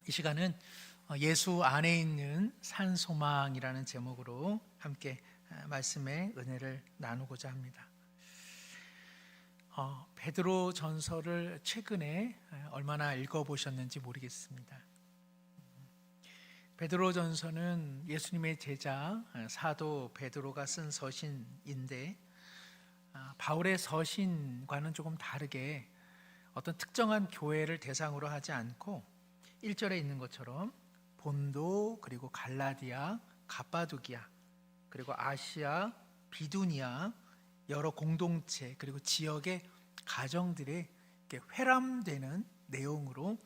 이 시간은 예수 안에 있는 산소망이라는 제목으로 함께 말씀의 은혜를 나누고자 합니다. 베드로 전서를 최근에 얼마나 읽어보셨는지 모르겠습니다. 베드로 전서는 예수님의 제자 사도 베드로가 쓴 서신인데, 바울의 서신과는 조금 다르게 어떤 특정한 교회를 대상으로 하지 않고 1절에 있는 것처럼 본도, 그리고 갈라디아, 갑바도기아, 그리고 아시아, 비두니아 여러 공동체, 그리고 지역의 가정들의 회람되는 내용으로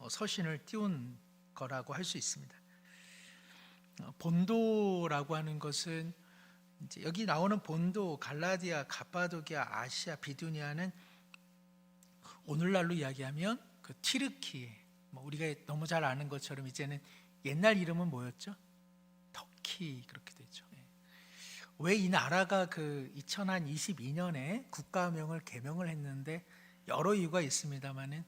서신을 띄운 거라고 할 수 있습니다. 본도라고 하는 것은 이제 여기 나오는 본도, 갈라디아, 갑바도기아, 아시아, 비두니아는 오늘날로 이야기하면 그 튀르키예, 우리가 너무 잘 아는 것처럼 이제는 옛날 이름은 뭐였죠? 터키 그렇게 되죠. 왜 이 나라가 그 2022년에 국가명을 개명을 했는데 여러 이유가 있습니다만은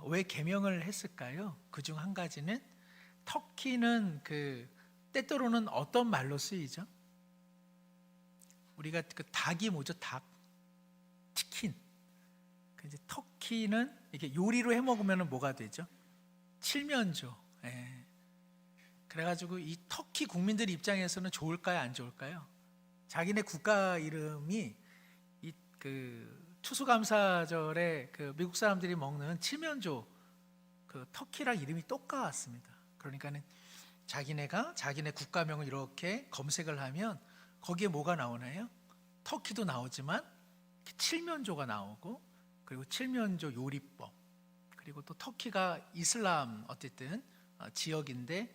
왜 개명을 했을까요? 그중 한 가지는 터키는 그 때때로는 어떤 말로 쓰이죠? 우리가 그 닭이 뭐죠? 닭, 치킨. 이제 터키는 이렇게 요리로 해 먹으면 뭐가 되죠? 칠면조. 그래가지고 이 터키 국민들 입장에서는 좋을까요, 안 좋을까요? 자기네 국가 이름이 이 그 추수감사절에 그 미국 사람들이 먹는 칠면조, 그 터키랑 이름이 똑같습니다. 그러니까는 자기네 국가명을 이렇게 검색을 하면 거기에 뭐가 나오나요? 터키도 나오지만 칠면조가 나오고, 그리고 칠면조 요리법, 그리고 또 터키가 이슬람 어쨌든 지역인데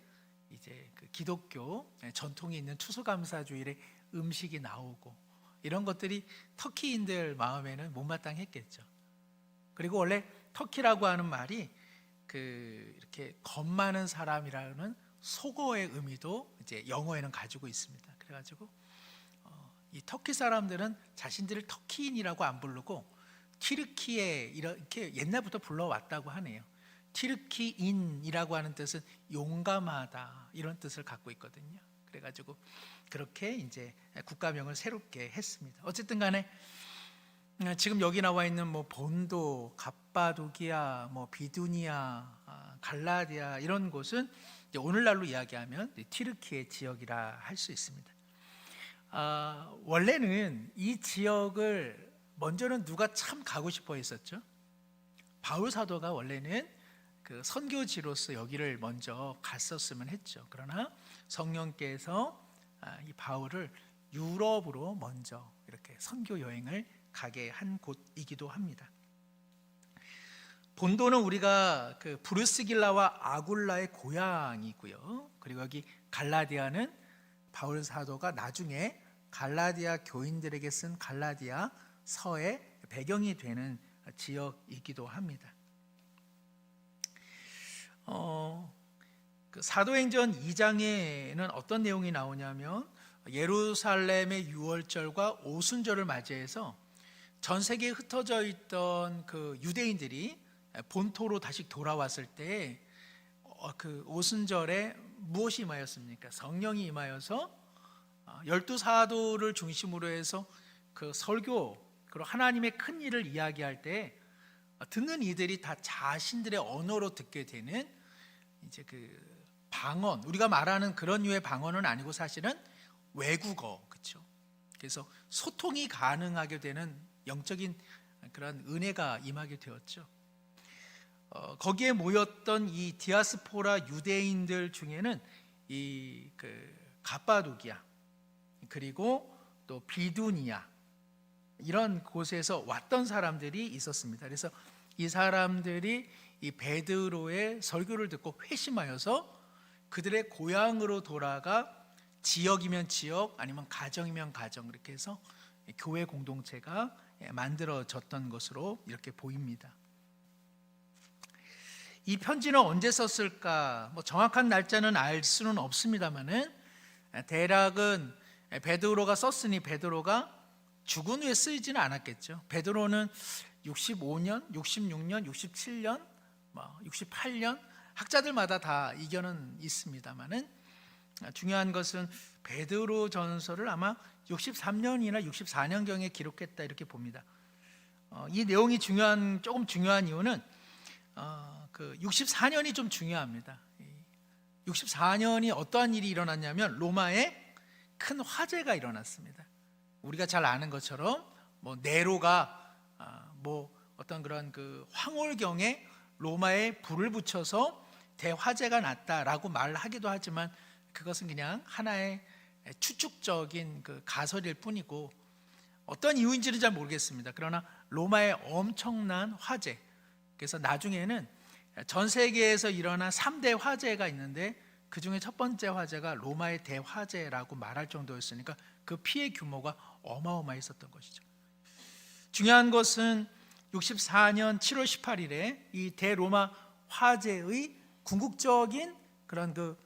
이제 그 기독교 전통이 있는 추수감사주일에 음식이 나오고, 이런 것들이 터키인들 마음에는 못마땅했겠죠. 그리고 원래 터키라고 하는 말이 그 이렇게 겁 많은 사람이라는 속어의 의미도 이제 영어에는 가지고 있습니다. 그래가지고 이 터키 사람들은 자신들을 터키인이라고 안 부르고 튀르키예 이렇게 옛날부터 불러왔다고 하네요. 튀르키인이라고 하는 뜻은 용감하다, 이런 뜻을 갖고 있거든요. 그래가지고 그렇게 이제 국가명을 새롭게 했습니다. 어쨌든 간에 지금 여기 나와 있는 본도, 갑바도기아, 비두니아, 갈라디아 이런 곳은 오늘날로 이야기하면 튀르키예 지역이라 할 수 있습니다. 원래는 이 지역을 먼저는 누가 참 가고 싶어 했었죠? 바울 사도가 원래는 그 선교지로서 여기를 먼저 갔었으면 했죠. 그러나 성령께서 이 바울을 유럽으로 먼저 이렇게 선교 여행을 가게 한 곳이기도 합니다. 본도는 우리가 그 브루스길라와 아굴라의 고향이고요. 그리고 여기 갈라디아는 바울 사도가 나중에 갈라디아 교인들에게 쓴 갈라디아 서의 배경이 되는 지역이기도 합니다. 그 사도행전 2장에는 어떤 내용이 나오냐면, 예루살렘의 유월절과 오순절을 맞이해서 전 세계에 흩어져 있던 그 유대인들이 본토로 다시 돌아왔을 때 그 오순절에 무엇이 임하였습니까? 성령이 임하여서 12사도를 중심으로 해서 그 설교, 그리고 하나님의 큰 일을 이야기할 때 듣는 이들이 다 자신들의 언어로 듣게 되는 이제 그 방언, 우리가 말하는 그런 류의 방언은 아니고 사실은 외국어, 그렇죠? 그래서 소통이 가능하게 되는 영적인 그런 은혜가 임하게 되었죠. 거기에 모였던 이 디아스포라 유대인들 중에는 이 그 갑바도기아, 그리고 또 비두니아 이런 곳에서 왔던 사람들이 있었습니다. 그래서 이 사람들이 이 베드로의 설교를 듣고 회심하여서 그들의 고향으로 돌아가 지역이면 지역, 아니면 가정이면 가정, 이렇게 해서 교회 공동체가 만들어졌던 것으로 이렇게 보입니다. 이 편지는 언제 썼을까? 정확한 날짜는 알 수는 없습니다만은 대략은 베드로가 썼으니 베드로가 죽은 후에 쓰이지는 않았겠죠. 베드로는 65년, 66년, 67년, 68년 학자들마다 다 이견은 있습니다만은 중요한 것은 베드로전서를 아마 63년이나 64년경에 기록했다 이렇게 봅니다. 이 내용이 조금 중요한 이유는 그 64년이 좀 중요합니다. 64년이 어떠한 일이 일어났냐면 로마에 큰 화재가 일어났습니다. 우리가 잘 아는 것처럼 뭐 네로가 뭐 어떤 그런 그 황홀경에 로마에 불을 붙여서 대화재가 났다라고 말하기도 하지만 그것은 그냥 하나의 추측적인 그 가설일 뿐이고 어떤 이유인지는 잘 모르겠습니다. 그러나 로마의 엄청난 화재, 그래서 나중에는 전 세계에서 일어난 3대 화재가 있는데 그 중에 첫 번째 화재가 로마의 대화재라고 말할 정도였으니까 그 피해 규모가 어마어마했었던 것이죠. 중요한 것은 64년 7월 18일에 이 대로마 화재의 궁극적인 그런 그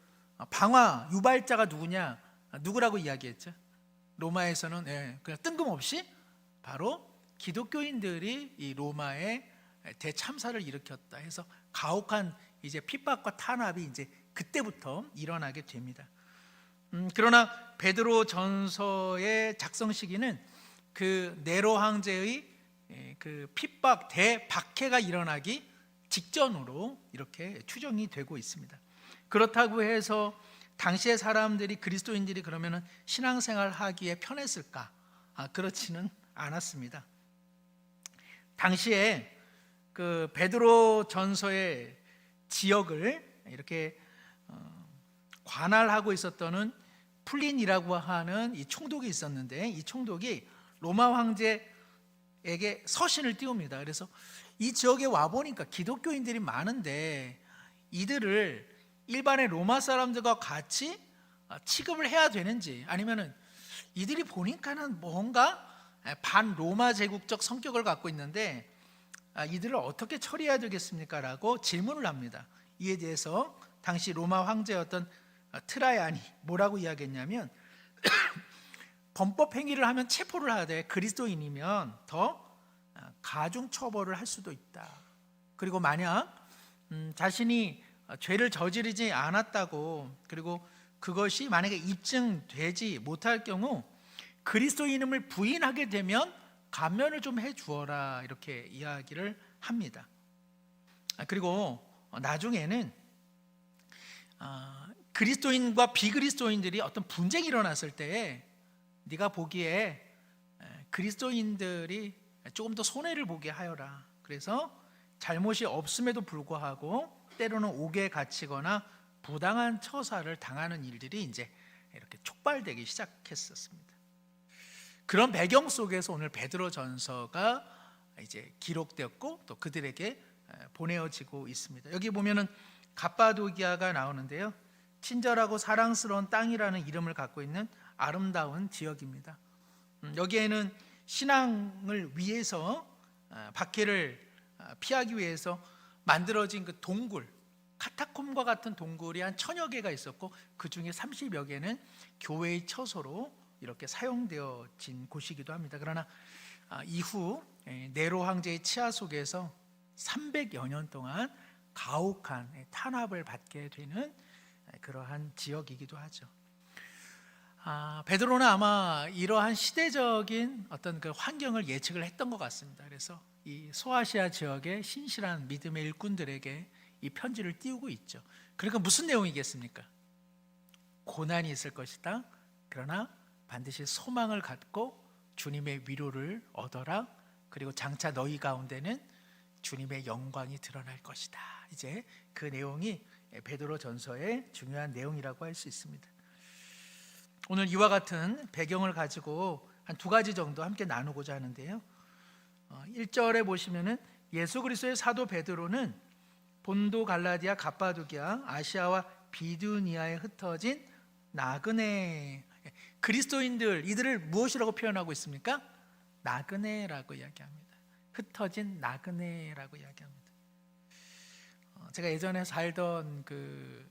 방화 유발자가 누구라고 이야기했죠? 로마에서는 그냥 뜬금없이 바로 기독교인들이 이 로마에 대참사를 일으켰다 해서 가혹한 이제 핍박과 탄압이 이제 그때부터 일어나게 됩니다. 그러나 베드로 전서의 작성 시기는 그 네로 황제의 그 핍박 대박해가 일어나기 직전으로 이렇게 추정이 되고 있습니다. 그렇다고 해서 당시의 사람들이 그리스도인들이 그러면은 신앙생활 하기에 편했을까? 그렇지는 않았습니다. 당시에 그 베드로 전서의 지역을 이렇게 관할하고 있었던 플린이라고 하는 이 총독이 있었는데 이 총독이 로마 황제에게 서신을 띄웁니다. 그래서 이 지역에 와 보니까 기독교인들이 많은데 이들을 일반의 로마 사람들과 같이 취급을 해야 되는지 아니면은 이들이 보니까는 뭔가 반 로마 제국적 성격을 갖고 있는데 이들을 어떻게 처리해야 되겠습니까? 라고 질문을 합니다. 이에 대해서 당시 로마 황제였던 트라이안이 뭐라고 이야기했냐면 범법 행위를 하면 체포를 하되 그리스도인이면 더 가중 처벌을 할 수도 있다. 그리고 만약 자신이 죄를 저지르지 않았다고 그리고 그것이 만약에 입증되지 못할 경우 그리스도인임을 부인하게 되면 감면을 좀 해주어라 이렇게 이야기를 합니다. 그리고 나중에는 그리스도인과 비그리스도인들이 어떤 분쟁이 일어났을 때 네가 보기에 그리스도인들이 조금 더 손해를 보게 하여라. 그래서 잘못이 없음에도 불구하고 때로는 옥에 갇히거나 부당한 처사를 당하는 일들이 이제 이렇게 촉발되기 시작했었습니다. 그런 배경 속에서 오늘 베드로전서가 이제 기록되었고 또 그들에게 보내어지고 있습니다. 여기 보면은 갑바도기아가 나오는데요. 친절하고 사랑스러운 땅이라는 이름을 갖고 있는 아름다운 지역입니다. 여기에는 신앙을 위해서 박해를 피하기 위해서 만들어진 그 동굴, 카타콤과 같은 동굴이 한 1000여 개가 있었고 그 중에 30여 개는 교회의 처소로 이렇게 사용되어진 곳이기도 합니다. 그러나 이후 네로 황제의 치하 속에서 300여 년 동안 가혹한 탄압을 받게 되는 그러한 지역이기도 하죠. 베드로는 아마 이러한 시대적인 어떤 그 환경을 예측을 했던 것 같습니다. 그래서 이 소아시아 지역의 신실한 믿음의 일꾼들에게 이 편지를 띄우고 있죠. 그러니까 무슨 내용이겠습니까? 고난이 있을 것이다. 그러나 반드시 소망을 갖고 주님의 위로를 얻어라. 그리고 장차 너희 가운데는 주님의 영광이 드러날 것이다. 이제 그 내용이 베드로 전서의 중요한 내용이라고 할 수 있습니다. 오늘 이와 같은 배경을 가지고 한 두 가지 정도 함께 나누고자 하는데요. 1절에 보시면은 예수 그리스도의 사도 베드로는 본도, 갈라디아, 갑바도기아, 아시아와 비두니아에 흩어진 나그네 그리스도인들 이들을 무엇이라고 표현하고 있습니까? 나그네라고 이야기합니다. 흩어진 나그네라고 이야기합니다. 제가 예전에 살던 그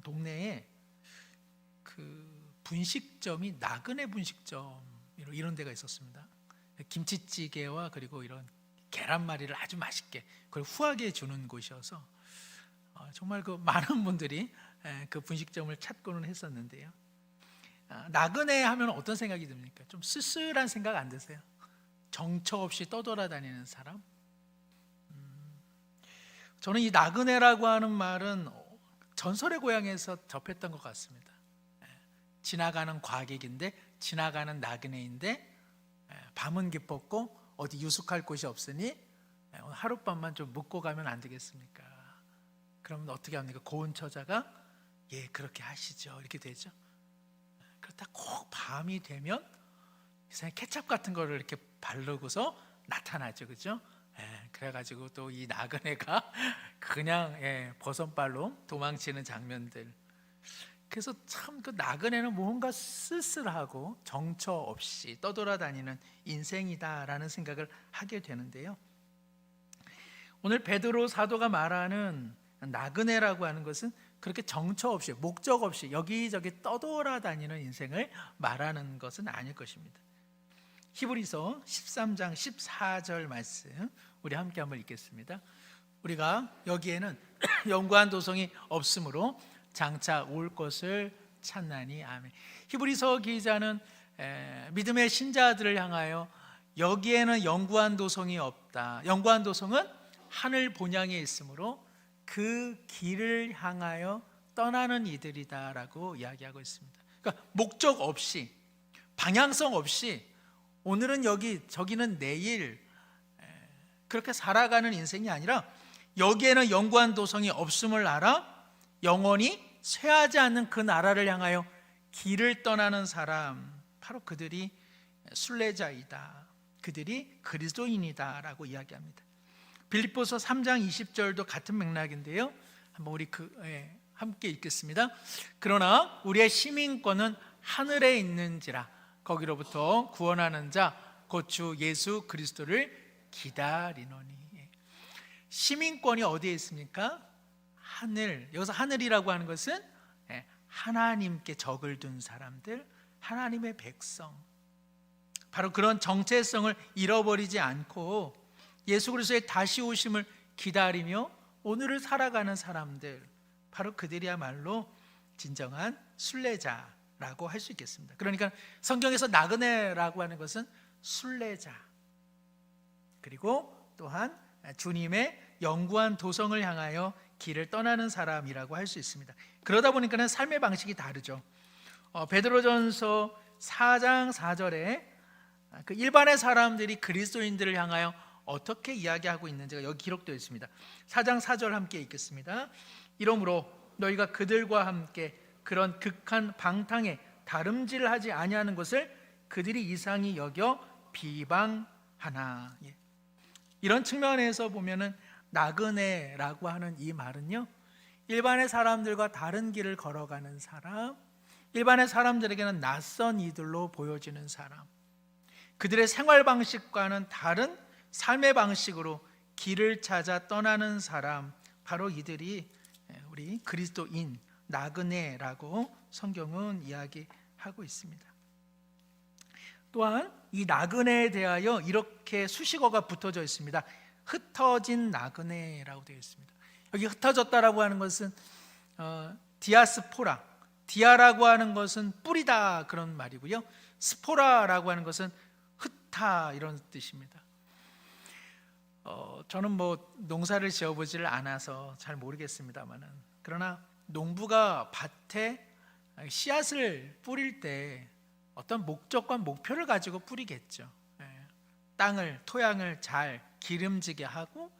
동네에 그 분식점이 나그네 분식점 이런 데가 있었습니다. 김치찌개와 그리고 이런 계란말이를 아주 맛있게 그걸 후하게 주는 곳이어서 정말 그 많은 분들이 그 분식점을 찾고는 했었는데요. 나그네 하면 어떤 생각이 듭니까? 좀 쓸쓸한 생각 안 드세요? 정처 없이 떠돌아다니는 사람? 저는 이 나그네라고 하는 말은 전설의 고향에서 접했던 것 같습니다. 지나가는 과객인데, 지나가는 나그네인데, 밤은 깊었고 어디 유숙할 곳이 없으니 하룻밤만 좀 묵고 가면 안 되겠습니까? 그러면 어떻게 합니까? 고운 처자가 예 그렇게 하시죠 이렇게 되죠. 그렇다 꼭 밤이 되면 이상한 케첩 같은 거를 이렇게 바르고서 나타나죠, 그죠? 그래가지고 또 이 나그네가 그냥 버선발로 도망치는 장면들. 그래서 참 그 나그네는 뭔가 쓸쓸하고 정처 없이 떠돌아다니는 인생이다라는 생각을 하게 되는데요. 오늘 베드로 사도가 말하는 나그네라고 하는 것은 그렇게 정처 없이 목적 없이 여기저기 떠돌아다니는 인생을 말하는 것은 아닐 것입니다. 히브리서 13장 14절 말씀 우리 함께 한번 읽겠습니다. 우리가 여기에는 영구한 도성이 없으므로 장차 올 것을 찾나니 아멘. 히브리서 기자는 믿음의 신자들을 향하여 여기에는 영구한 도성이 없다. 영구한 도성은 하늘 본향에 있으므로 그 길을 향하여 떠나는 이들이다라고 이야기하고 있습니다. 그러니까 목적 없이 방향성 없이 오늘은 여기 저기는 내일 그렇게 살아가는 인생이 아니라 여기에는 영구한 도성이 없음을 알아 영원히 쇠하지 않는 그 나라를 향하여 길을 떠나는 사람, 바로 그들이 순례자이다, 그들이 그리스도인이다 라고 이야기합니다. 빌립보서 3장 20절도 같은 맥락인데요, 한번 우리 함께 읽겠습니다. 그러나 우리의 시민권은 하늘에 있는지라 거기로부터 구원하는 자 곧 주 예수 그리스도를 기다리노니. 시민권이 어디에 있습니까? 하늘. 여기서 하늘이라고 하는 것은 하나님께 적을 둔 사람들, 하나님의 백성, 바로 그런 정체성을 잃어버리지 않고 예수 그리스도의 다시 오심을 기다리며 오늘을 살아가는 사람들, 바로 그들이야말로 진정한 순례자라고 할 수 있겠습니다. 그러니까 성경에서 나그네라고 하는 것은 순례자, 그리고 또한 주님의 영구한 도성을 향하여 길을 떠나는 사람이라고 할 수 있습니다. 그러다 보니까 삶의 방식이 다르죠. 베드로전서 4장 4절에 그 일반의 사람들이 그리스도인들을 향하여 어떻게 이야기하고 있는지가 여기 기록되어 있습니다. 4장 4절 함께 읽겠습니다. 이러므로 너희가 그들과 함께 그런 극한 방탕에 다름질하지 아니하는 것을 그들이 이상히 여겨 비방하나. 이런 측면에서 보면은 나그네라고 하는 이 말은요, 일반의 사람들과 다른 길을 걸어가는 사람, 일반의 사람들에게는 낯선 이들로 보여지는 사람, 그들의 생활 방식과는 다른 삶의 방식으로 길을 찾아 떠나는 사람, 바로 이들이 우리 그리스도인 나그네라고 성경은 이야기하고 있습니다. 또한 이 나그네에 대하여 이렇게 수식어가 붙어져 있습니다. 흩어진 나그네라고 되어 있습니다. 여기 흩어졌다라고 하는 것은 디아스포라, 디아라고 하는 것은 뿌리다 그런 말이고요, 스포라라고 하는 것은 흩다 이런 뜻입니다. 저는 뭐 농사를 지어보지를 않아서 잘 모르겠습니다만은, 그러나 농부가 밭에 씨앗을 뿌릴 때 어떤 목적과 목표를 가지고 뿌리겠죠. 땅을, 토양을 잘 기름지게 하고,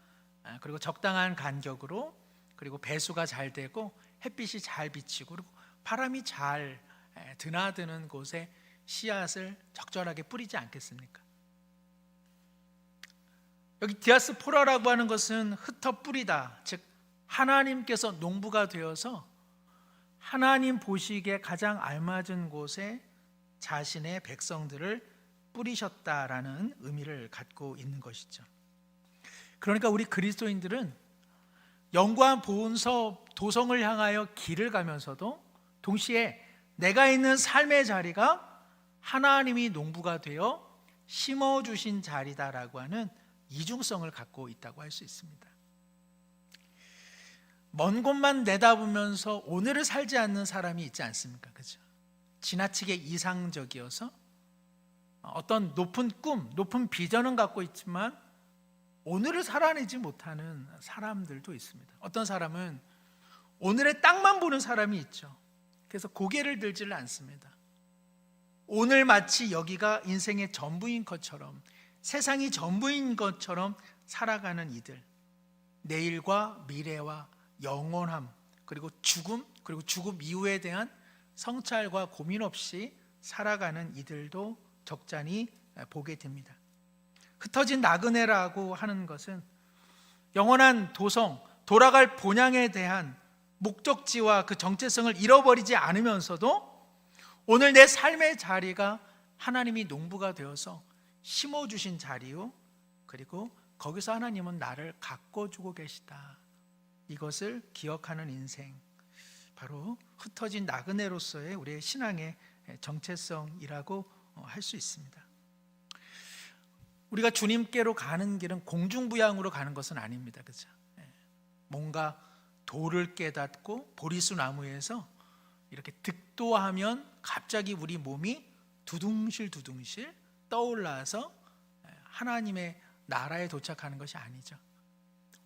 그리고 적당한 간격으로, 그리고 배수가 잘 되고 햇빛이 잘 비치고 그리고 바람이 잘 드나드는 곳에 씨앗을 적절하게 뿌리지 않겠습니까? 여기 디아스포라라고 하는 것은 흩어 뿌리다, 즉 하나님께서 농부가 되어서 하나님 보시기에 가장 알맞은 곳에 자신의 백성들을 뿌리셨다라는 의미를 갖고 있는 것이죠. 그러니까 우리 그리스도인들은 영구한 보은서 도성을 향하여 길을 가면서도 동시에 내가 있는 삶의 자리가 하나님이 농부가 되어 심어주신 자리다라고 하는 이중성을 갖고 있다고 할 수 있습니다. 먼 곳만 내다보면서 오늘을 살지 않는 사람이 있지 않습니까? 그죠? 지나치게 이상적이어서 어떤 높은 꿈, 높은 비전은 갖고 있지만 오늘을 살아내지 못하는 사람들도 있습니다. 어떤 사람은 오늘의 땅만 보는 사람이 있죠. 그래서 고개를 들지를 않습니다. 오늘 마치 여기가 인생의 전부인 것처럼, 세상이 전부인 것처럼 살아가는 이들, 내일과 미래와 영원함, 그리고 죽음 이후에 대한 성찰과 고민 없이 살아가는 이들도 적잖이 보게 됩니다. 흩어진 나그네라고 하는 것은 영원한 도성, 돌아갈 본향에 대한 목적지와 그 정체성을 잃어버리지 않으면서도 오늘 내 삶의 자리가 하나님이 농부가 되어서 심어주신 자리요, 그리고 거기서 하나님은 나를 가꿔주고 계시다, 이것을 기억하는 인생, 바로 흩어진 나그네로서의 우리의 신앙의 정체성이라고 할 수 있습니다. 우리가 주님께로 가는 길은 공중부양으로 가는 것은 아닙니다. 그렇죠? 뭔가 도를 깨닫고 보리수 나무에서 이렇게 득도하면 갑자기 우리 몸이 두둥실 떠올라서 하나님의 나라에 도착하는 것이 아니죠.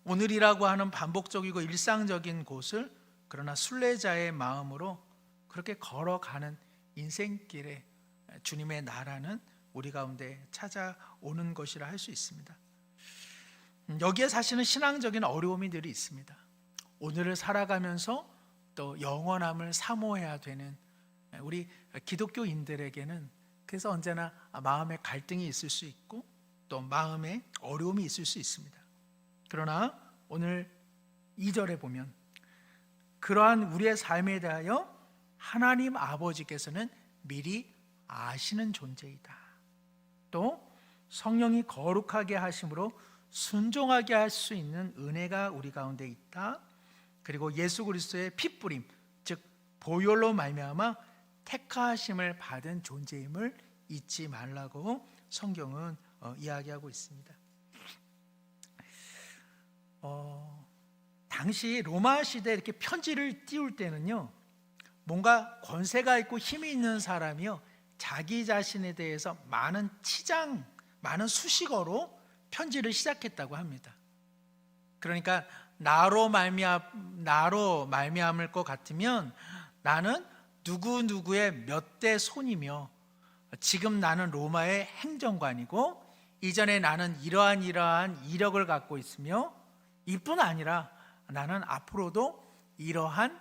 오늘이라고 하는 반복적이고 일상적인 곳을 그러나 순례자의 마음으로 그렇게 걸어가는 인생길에 주님의 나라는 우리 가운데 찾아오는 것이라 할 수 있습니다. 여기에 사실은 신앙적인 어려움이 늘 있습니다. 오늘을 살아가면서 또 영원함을 사모해야 되는 우리 기독교인들에게는 그래서 언제나 마음의 갈등이 있을 수 있고 또 마음의 어려움이 있을 수 있습니다. 그러나 오늘 2절에 보면 그러한 우리의 삶에 대하여 하나님 아버지께서는 미리 아시는 존재이다. 또 성령이 거룩하게 하심으로 순종하게 할 수 있는 은혜가 우리 가운데 있다. 그리고 예수 그리스도의 핏부림, 즉 보혈로 말미암아 택하심을 받은 존재임을 잊지 말라고 성경은 이야기하고 있습니다. 당시 로마 시대 이렇게 편지를 띄울 때는요, 뭔가 권세가 있고 힘이 있는 사람이요, 자기 자신에 대해서 많은 치장, 많은 수식어로 편지를 시작했다고 합니다. 그러니까 나로 말미암을 것 같으면 나는 누구누구의 몇 대 손이며 지금 나는 로마의 행정관이고 이전에 나는 이러한 이력을 갖고 있으며 이뿐 아니라 나는 앞으로도 이러한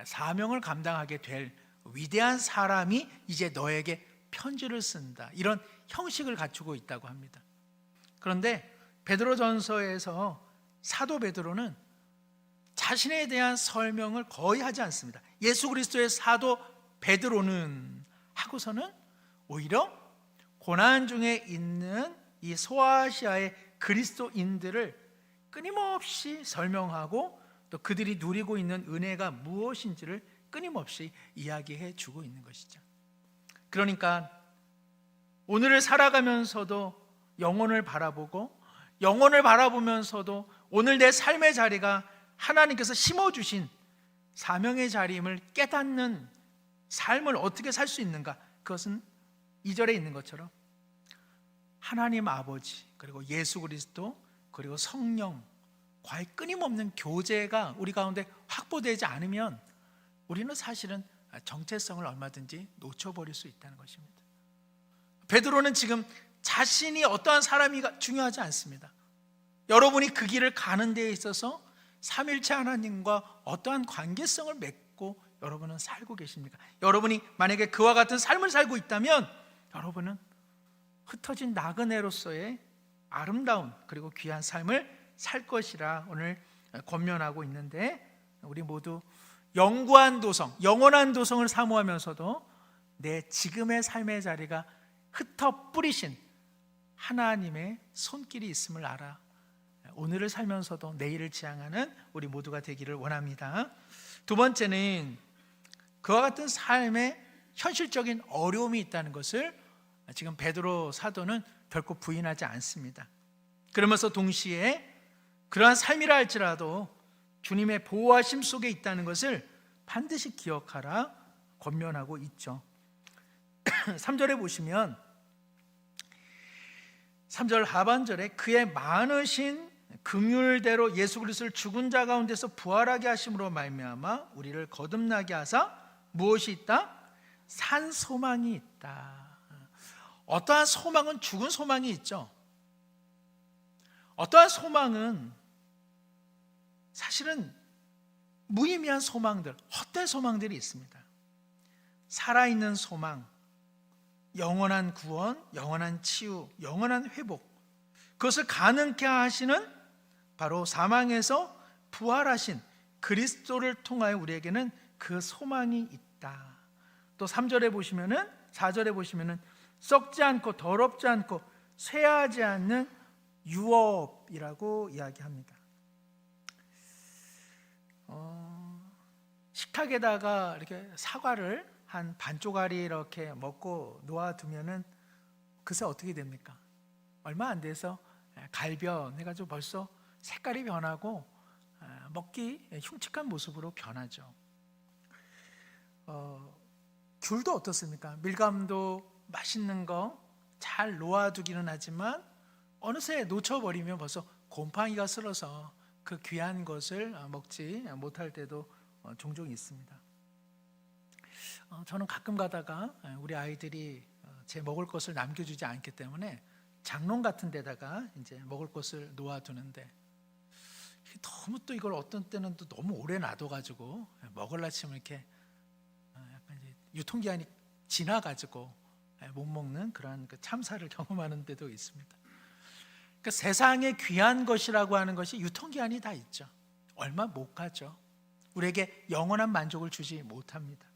사명을 감당하게 될 위대한 사람이 이제 너에게 편지를 쓴다, 이런 형식을 갖추고 있다고 합니다. 그런데 베드로전서에서 사도 베드로는 자신에 대한 설명을 거의 하지 않습니다. 예수 그리스도의 사도 베드로는 하고서는 오히려 고난 중에 있는 이 소아시아의 그리스도인들을 끊임없이 설명하고 또 그들이 누리고 있는 은혜가 무엇인지를 끊임없이 이야기해 주고 있는 것이죠. 그러니까 오늘을 살아가면서도 영혼을 바라보고 영혼을 바라보면서도 오늘 내 삶의 자리가 하나님께서 심어주신 사명의 자리임을 깨닫는 삶을 어떻게 살 수 있는가, 그것은 2절에 있는 것처럼 하나님 아버지 그리고 예수 그리스도 그리고 성령과의 끊임없는 교제가 우리 가운데 확보되지 않으면 우리는 사실은 정체성을 얼마든지 놓쳐버릴 수 있다는 것입니다. 베드로는 지금 자신이 어떠한 사람이 중요하지 않습니다. 여러분이 그 길을 가는 데에 있어서 삼일체 하나님과 어떠한 관계성을 맺고 여러분은 살고 계십니까? 여러분이 만약에 그와 같은 삶을 살고 있다면 여러분은 흩어진 나그네로서의 아름다운 그리고 귀한 삶을 살 것이라 오늘 권면하고 있는데, 우리 모두 영구한 도성, 영원한 도성을 사모하면서도 내 지금의 삶의 자리가 흩어 뿌리신 하나님의 손길이 있음을 알아 오늘을 살면서도 내일을 지향하는 우리 모두가 되기를 원합니다. 두 번째는 그와 같은 삶에 현실적인 어려움이 있다는 것을 지금 베드로 사도는 결코 부인하지 않습니다. 그러면서 동시에 그러한 삶이라 할지라도 주님의 보호하심 속에 있다는 것을 반드시 기억하라 권면하고 있죠. 3절에 보시면 3절 하반절에 그의 많으신 긍휼대로 예수 그리스도를 죽은 자 가운데서 부활하게 하심으로 말미암아 우리를 거듭나게 하사 무엇이 있다? 산 소망이 있다. 어떠한 소망은 죽은 소망이 있죠. 어떠한 소망은 사실은 무의미한 소망들, 헛된 소망들이 있습니다. 살아있는 소망, 영원한 구원, 영원한 치유, 영원한 회복, 그것을 가능케 하시는 바로 사망에서 부활하신 그리스도를 통하여 우리에게는 그 소망이 있다. 또 3절에 보시면은 4절에 보시면은 썩지 않고 더럽지 않고 쇠하지 않는 유업이라고 이야기합니다. 식탁에다가 이렇게 사과를 한 반 쪼가리 이렇게 먹고 놓아두면은 그새 어떻게 됩니까? 얼마 안 돼서 갈변 해가지고 벌써 색깔이 변하고 먹기 흉측한 모습으로 변하죠. 귤도 어떻습니까? 밀감도 맛있는 거 잘 놓아두기는 하지만 어느새 놓쳐버리면 벌써 곰팡이가 슬어서 그 귀한 것을 먹지 못할 때도 종종 있습니다. 저는 가끔 가다가 우리 아이들이 제 먹을 것을 남겨주지 않기 때문에 장롱 같은 데다가 이제 먹을 것을 놓아두는데 너무 또 이걸 어떤 때는 또 너무 오래 놔둬가지고 먹을라 치면 이렇게 약간 이제 유통기한이 지나가지고 못 먹는 그런 참사를 경험하는 데도 있습니다. 그러니까 세상에 귀한 것이라고 하는 것이 유통기한이 다 있죠. 얼마 못 가죠. 우리에게 영원한 만족을 주지 못합니다.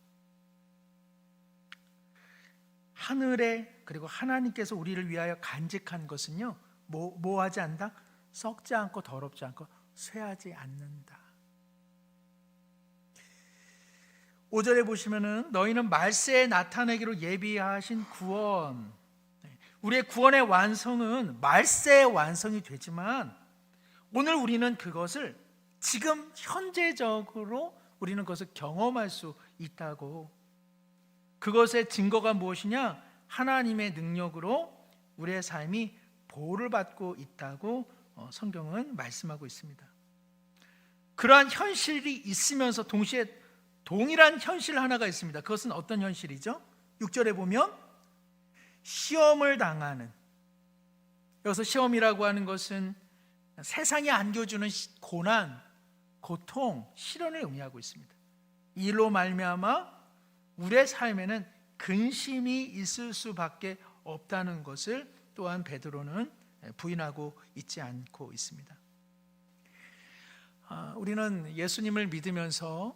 하늘에 그리고 하나님께서 우리를 위하여 간직한 것은요, 뭐 하지 않는다? 썩지 않고 더럽지 않고 쇠하지 않는다. 5절에 보시면은 너희는 말세에 나타내기로 예비하신 구원, 우리의 구원의 완성은 말세의 완성이 되지만 오늘 우리는 그것을 지금 현재적으로 우리는 그것을 경험할 수 있다고. 그것의 증거가 무엇이냐? 하나님의 능력으로 우리의 삶이 보호를 받고 있다고 성경은 말씀하고 있습니다. 그러한 현실이 있으면서 동시에 동일한 현실 하나가 있습니다. 그것은 어떤 현실이죠? 6절에 보면 시험을 당하는, 여기서 시험이라고 하는 것은 세상이 안겨주는 고난, 고통, 시련을 의미하고 있습니다. 이로 말미암아 우리의 삶에는 근심이 있을 수밖에 없다는 것을 또한 베드로는 부인하고 있지 않고 있습니다. 우리는 예수님을 믿으면서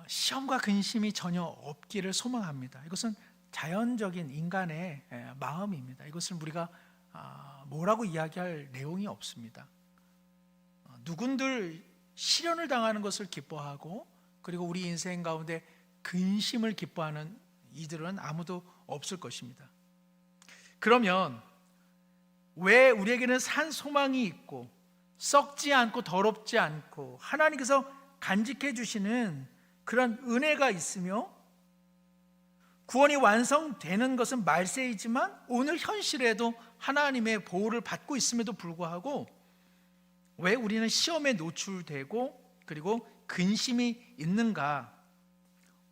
시험과 근심이 전혀 없기를 소망합니다. 이것은 자연적인 인간의 마음입니다. 이것을 우리가 뭐라고 이야기할 내용이 없습니다. 누군들 시련을 당하는 것을 기뻐하고 그리고 우리 인생 가운데 근심을 기뻐하는 이들은 아무도 없을 것입니다. 그러면 왜 우리에게는 산 소망이 있고 썩지 않고 더럽지 않고 하나님께서 간직해 주시는 그런 은혜가 있으며 구원이 완성되는 것은 말세이지만 오늘 현실에도 하나님의 보호를 받고 있음에도 불구하고 왜 우리는 시험에 노출되고 그리고 근심이 있는가?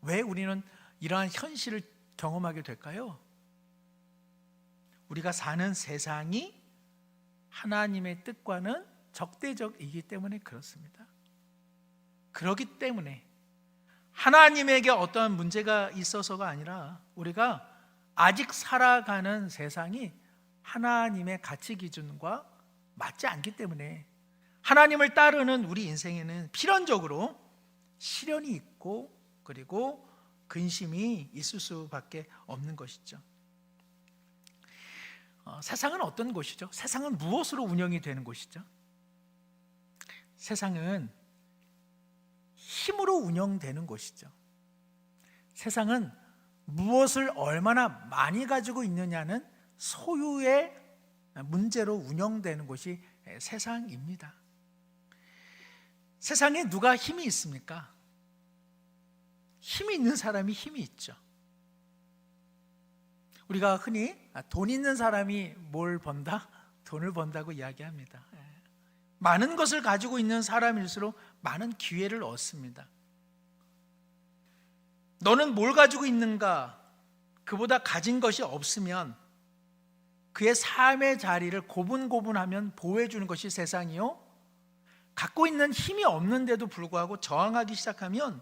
왜 우리는 이러한 현실을 경험하게 될까요? 우리가 사는 세상이 하나님의 뜻과는 적대적이기 때문에 그렇습니다. 그렇기 때문에 하나님에게 어떠한 문제가 있어서가 아니라 우리가 아직 살아가는 세상이 하나님의 가치 기준과 맞지 않기 때문에 하나님을 따르는 우리 인생에는 필연적으로 시련이 있고 그리고 근심이 있을 수밖에 없는 것이죠. 세상은 어떤 곳이죠? 세상은 무엇으로 운영이 되는 곳이죠? 세상은 힘으로 운영되는 곳이죠. 세상은 무엇을 얼마나 많이 가지고 있느냐는 소유의 문제로 운영되는 곳이 세상입니다. 세상에 누가 힘이 있습니까? 힘이 있는 사람이 힘이 있죠. 우리가 흔히 돈 있는 사람이 뭘 번다? 돈을 번다고 이야기합니다. 많은 것을 가지고 있는 사람일수록 많은 기회를 얻습니다. 너는 뭘 가지고 있는가? 그보다 가진 것이 없으면 그의 삶의 자리를 고분고분하면 보호해 주는 것이 세상이요, 갖고 있는 힘이 없는데도 불구하고 저항하기 시작하면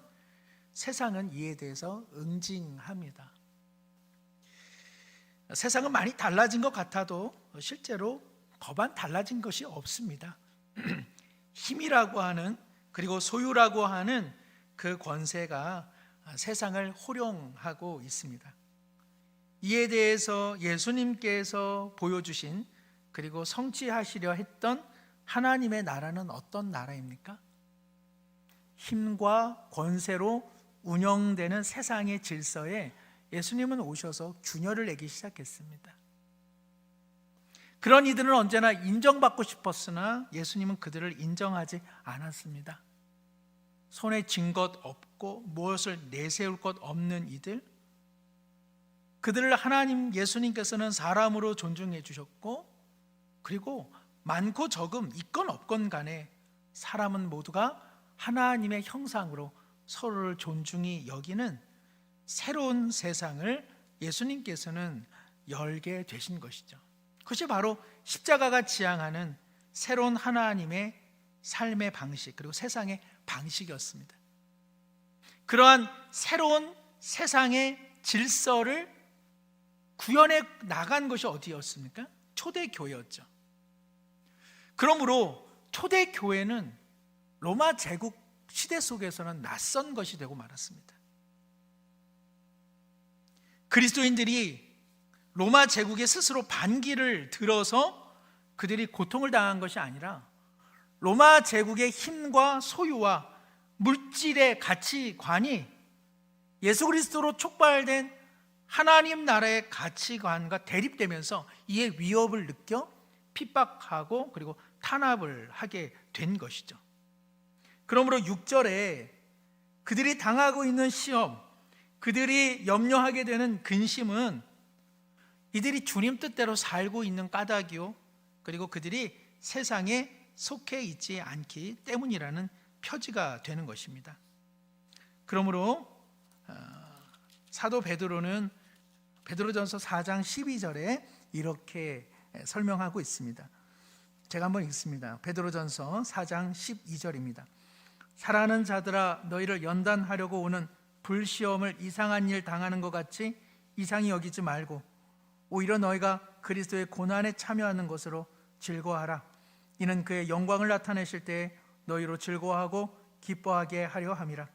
세상은 이에 대해서 응징합니다. 세상은 많이 달라진 것 같아도 실제로 법안 달라진 것이 없습니다. 힘이라고 하는, 그리고 소유라고 하는 그 권세가 세상을 호령하고 있습니다. 이에 대해서 예수님께서 보여주신, 그리고 성취하시려 했던 하나님의 나라는 어떤 나라입니까? 힘과 권세로 운영되는 세상의 질서에 예수님은 오셔서 균열을 내기 시작했습니다. 그런 이들은 언제나 인정받고 싶었으나 예수님은 그들을 인정하지 않았습니다. 손에 쥔 것 없고 무엇을 내세울 것 없는 이들, 그들을 하나님 예수님께서는 사람으로 존중해 주셨고, 그리고 많고 적음 있건 없건 간에 사람은 모두가 하나님의 형상으로 서로를 존중히 여기는 새로운 세상을 예수님께서는 열게 되신 것이죠. 그것이 바로 십자가가 지향하는 새로운 하나님의 삶의 방식, 그리고 세상의 방식이었습니다. 그러한 새로운 세상의 질서를 구현해 나간 것이 어디였습니까? 초대교회였죠. 그러므로 초대교회는 로마 제국 시대 속에서는 낯선 것이 되고 말았습니다. 그리스도인들이 로마 제국에 스스로 반기를 들어서 그들이 고통을 당한 것이 아니라 로마 제국의 힘과 소유와 물질의 가치관이 예수 그리스도로 촉발된 하나님 나라의 가치관과 대립되면서 이에 위협을 느껴 핍박하고 그리고 탄압을 하게 된 것이죠. 그러므로 6절에 그들이 당하고 있는 시험, 그들이 염려하게 되는 근심은 이들이 주님 뜻대로 살고 있는 까닭이요, 그리고 그들이 세상에 속해 있지 않기 때문이라는 표지가 되는 것입니다. 그러므로 사도 베드로는 베드로전서 4장 12절에 이렇게 설명하고 있습니다. 제가 한번 읽습니다. 베드로전서 4장 12절입니다. 사랑하는 자들아, 너희를 연단하려고 오는 불시험을 이상한 일 당하는 것 같이 이상히 여기지 말고 오히려 너희가 그리스도의 고난에 참여하는 것으로 즐거워하라. 이는 그의 영광을 나타내실 때에 너희로 즐거워하고 기뻐하게 하려 함이라.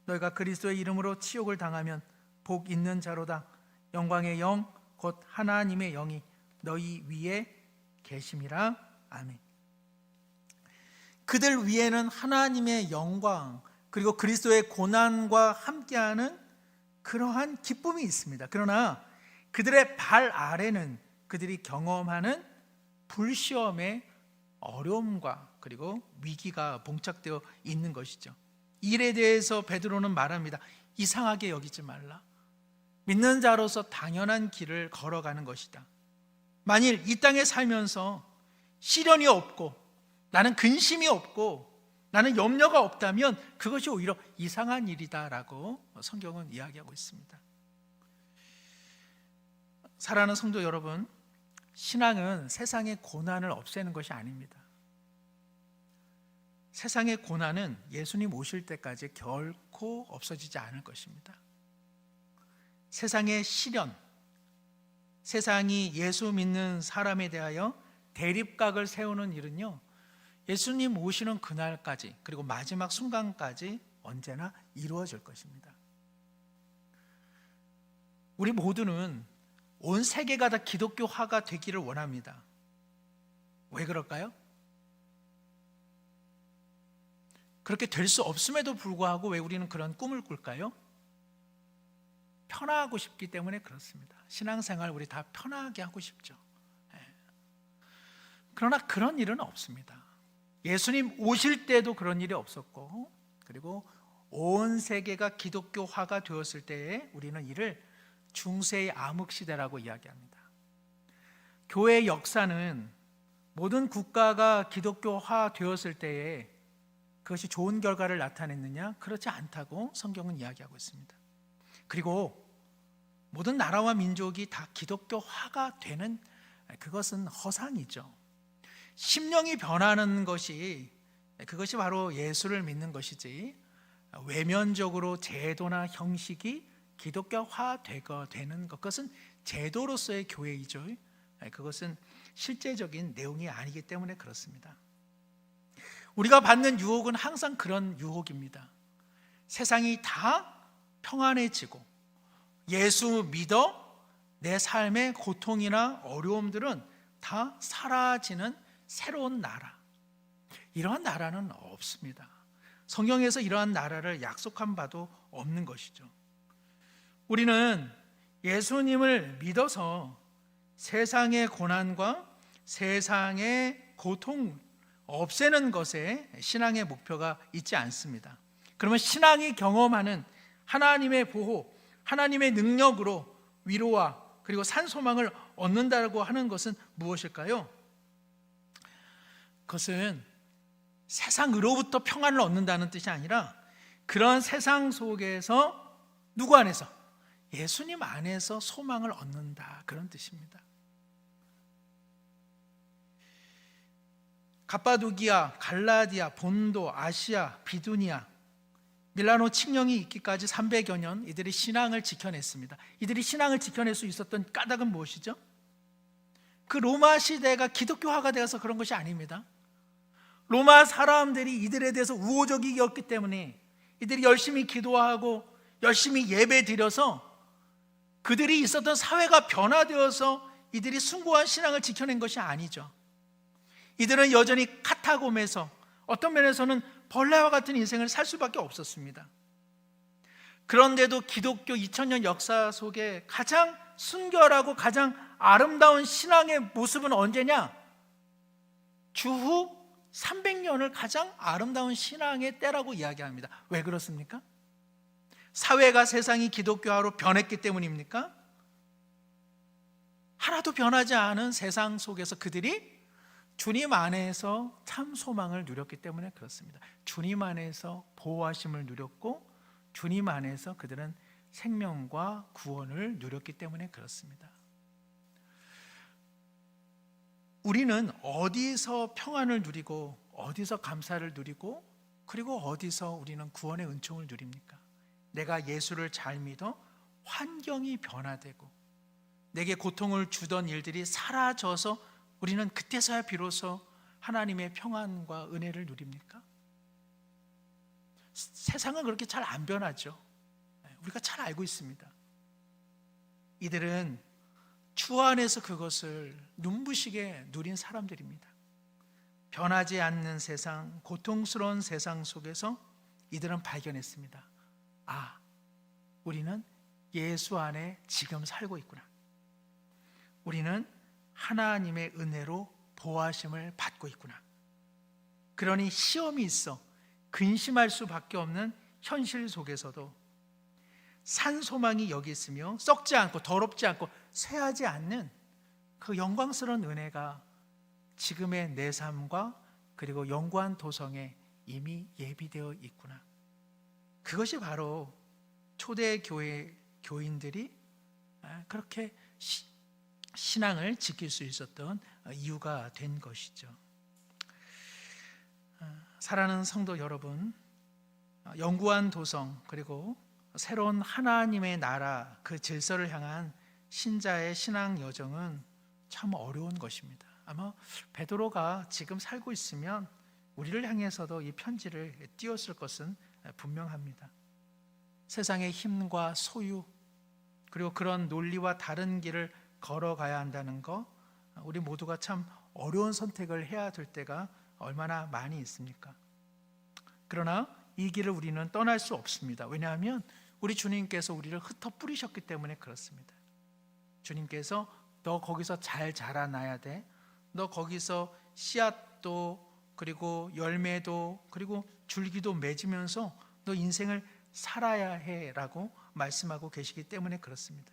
너희가 그리스도의 이름으로 치욕을 당하면 복 있는 자로다. 영광의 영 곧 하나님의 영이 너희 위에 계심이라. 아멘. 그들 위에는 하나님의 영광, 그리고 그리스도의 고난과 함께하는 그러한 기쁨이 있습니다. 그러나 그들의 발 아래는 그들이 경험하는 불시험의 어려움과 그리고 위기가 봉착되어 있는 것이죠. 일에 대해서 베드로는 말합니다. 이상하게 여기지 말라. 믿는 자로서 당연한 길을 걸어가는 것이다. 만일 이 땅에 살면서 시련이 없고 나는 근심이 없고 나는 염려가 없다면 그것이 오히려 이상한 일이다라고 성경은 이야기하고 있습니다. 사랑하는 성도 여러분, 신앙은 세상의 고난을 없애는 것이 아닙니다. 세상의 고난은 예수님 오실 때까지 결코 없어지지 않을 것입니다. 세상의 시련, 세상이 예수 믿는 사람에 대하여 대립각을 세우는 일은요, 예수님 오시는 그날까지, 그리고 마지막 순간까지 언제나 이루어질 것입니다. 우리 모두는 온 세계가 다 기독교화가 되기를 원합니다. 왜 그럴까요? 그렇게 될 수 없음에도 불구하고 왜 우리는 그런 꿈을 꿀까요? 편하고 싶기 때문에 그렇습니다. 신앙생활 우리 다 편하게 하고 싶죠. 그러나 그런 일은 없습니다. 예수님 오실 때도 그런 일이 없었고, 그리고 온 세계가 기독교화가 되었을 때에 우리는 이를 중세의 암흑시대라고 이야기합니다. 교회의 역사는 모든 국가가 기독교화 되었을 때에 그것이 좋은 결과를 나타냈느냐? 그렇지 않다고 성경은 이야기하고 있습니다. 그리고 모든 나라와 민족이 다 기독교화가 되는 그것은 허상이죠. 심령이 변하는 것이, 그것이 바로 예수를 믿는 것이지, 외면적으로 제도나 형식이 기독교화되는 것, 그것은 제도로서의 교회이죠. 그것은 실제적인 내용이 아니기 때문에 그렇습니다. 우리가 받는 유혹은 항상 그런 유혹입니다. 세상이 다 평안해지고 예수 믿어 내 삶의 고통이나 어려움들은 다 사라지는 새로운 나라, 이러한 나라는 없습니다. 성경에서 이러한 나라를 약속한 바도 없는 것이죠. 우리는 예수님을 믿어서 세상의 고난과 세상의 고통 없애는 것에 신앙의 목표가 있지 않습니다. 그러면 신앙이 경험하는 하나님의 보호, 하나님의 능력으로 위로와 그리고 산소망을 얻는다고 하는 것은 무엇일까요? 그것은 세상으로부터 평안을 얻는다는 뜻이 아니라 그런 세상 속에서 누구 안에서? 예수님 안에서 소망을 얻는다, 그런 뜻입니다. 갑바도기아, 갈라디아, 본도, 아시아, 비두니아, 밀라노 칙령이 있기까지 300여 년 이들이 신앙을 지켜냈습니다. 이들이 신앙을 지켜낼 수 있었던 까닭은 무엇이죠? 그 로마 시대가 기독교화가 되어서 그런 것이 아닙니다. 로마 사람들이 이들에 대해서 우호적이었기 때문에 이들이 열심히 기도하고 열심히 예배 드려서 그들이 있었던 사회가 변화되어서 이들이 숭고한 신앙을 지켜낸 것이 아니죠. 이들은 여전히 카타콤에서 어떤 면에서는 벌레와 같은 인생을 살 수밖에 없었습니다. 그런데도 기독교 2000년 역사 속에 가장 순결하고 가장 아름다운 신앙의 모습은 언제냐? 주후 300년을 가장 아름다운 신앙의 때라고 이야기합니다. 왜 그렇습니까? 사회가, 세상이 기독교화로 변했기 때문입니까? 하나도 변하지 않은 세상 속에서 그들이 주님 안에서 참 소망을 누렸기 때문에 그렇습니다. 주님 안에서 보호하심을 누렸고 주님 안에서 그들은 생명과 구원을 누렸기 때문에 그렇습니다. 우리는 어디서 평안을 누리고 어디서 감사를 누리고 그리고 어디서 우리는 구원의 은총을 누립니까? 내가 예수를 잘 믿어 환경이 변화되고 내게 고통을 주던 일들이 사라져서 우리는 그때서야 비로소 하나님의 평안과 은혜를 누립니까? 세상은 그렇게 잘 안 변하죠. 우리가 잘 알고 있습니다. 이들은 주 안에서 그것을 눈부시게 누린 사람들입니다. 변하지 않는 세상, 고통스러운 세상 속에서 이들은 발견했습니다. 아, 우리는 예수 안에 지금 살고 있구나. 우리는 하나님의 은혜로 보호하심을 받고 있구나. 그러니 시험이 있어 근심할 수밖에 없는 현실 속에서도 산소망이 여기 있으며 썩지 않고 더럽지 않고 쇠하지 않는 그 영광스러운 은혜가 지금의 내 삶과 그리고 영구한 도성에 이미 예비되어 있구나. 그것이 바로 초대교회 교인들이 그렇게 신앙을 지킬 수 있었던 이유가 된 것이죠. 사랑하는 성도 여러분, 영구한 도성 그리고 새로운 하나님의 나라, 그 질서를 향한 신자의 신앙 여정은 참 어려운 것입니다. 아마 베드로가 지금 살고 있으면 우리를 향해서도 이 편지를 띄웠을 것은 분명합니다. 세상의 힘과 소유 그리고 그런 논리와 다른 길을 걸어가야 한다는 거, 우리 모두가 참 어려운 선택을 해야 될 때가 얼마나 많이 있습니까? 그러나 이 길을 우리는 떠날 수 없습니다. 왜냐하면 우리 주님께서 우리를 흩어 뿌리셨기 때문에 그렇습니다. 주님께서 너 거기서 잘 자라나야 돼. 너 거기서 씨앗도 그리고 열매도 그리고 줄기도 맺으면서 너 인생을 살아야 해라고 말씀하고 계시기 때문에 그렇습니다.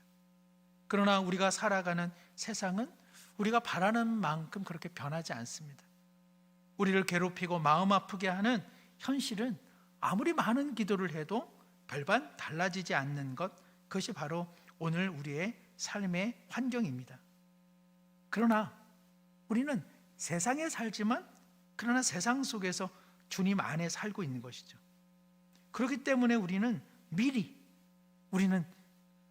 그러나 우리가 살아가는 세상은 우리가 바라는 만큼 그렇게 변하지 않습니다. 우리를 괴롭히고 마음 아프게 하는 현실은 아무리 많은 기도를 해도 별반 달라지지 않는 것, 그것이 바로 오늘 우리의 삶의 환경입니다. 그러나 우리는 세상에 살지만 그러나 세상 속에서 주님 안에 살고 있는 것이죠. 그렇기 때문에 우리는 미리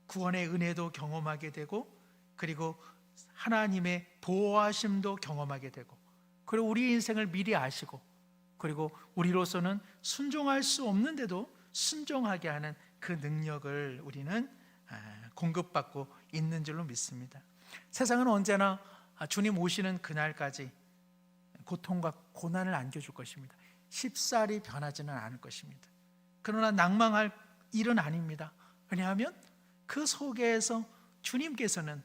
구원의 은혜도 경험하게 되고 그리고 하나님의 보호하심도 경험하게 되고 그리고 우리 인생을 미리 아시고 그리고 우리로서는 순종할 수 없는데도 순종하게 하는 그 능력을 우리는 공급받고 있는 줄로 믿습니다. 세상은 언제나 주님 오시는 그날까지 고통과 고난을 안겨줄 것입니다. 쉽사리 변하지는 않을 것입니다. 그러나 낭망할 일은 아닙니다. 왜냐하면 그 속에서 주님께서는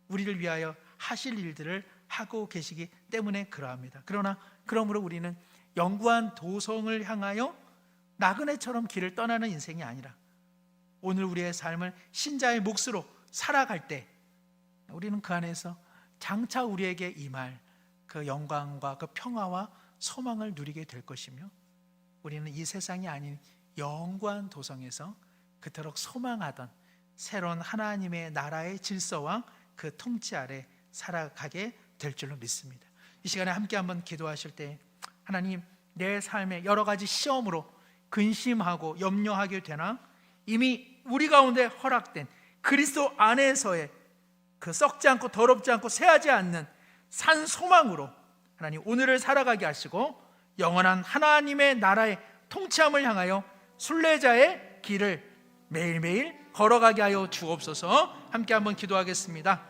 우리를 위하여 하실 일들을 하고 계시기 때문에 그러합니다. 그러므로 우리는 영구한 도성을 향하여 나그네처럼 길을 떠나는 인생이 아니라 오늘 우리의 삶을 신자의 몫으로 살아갈 때 우리는 그 안에서 장차 우리에게 임할 그 영광과 그 평화와 소망을 누리게 될 것이며 우리는 이 세상이 아닌 영구한 도성에서 그토록 소망하던 새로운 하나님의 나라의 질서와 그 통치 아래 살아가게 될 줄로 믿습니다. 이 시간에 함께 한번 기도하실 때 하나님, 내 삶에 여러 가지 시험으로 근심하고 염려하게 되나 이미 우리 가운데 허락된 그리스도 안에서의 그 썩지 않고 더럽지 않고 새하지 않는 산 소망으로 하나님 오늘을 살아가게 하시고 영원한 하나님의 나라의 통치함을 향하여 순례자의 길을 매일매일 걸어가게 하여 주옵소서. 함께 한번 기도하겠습니다.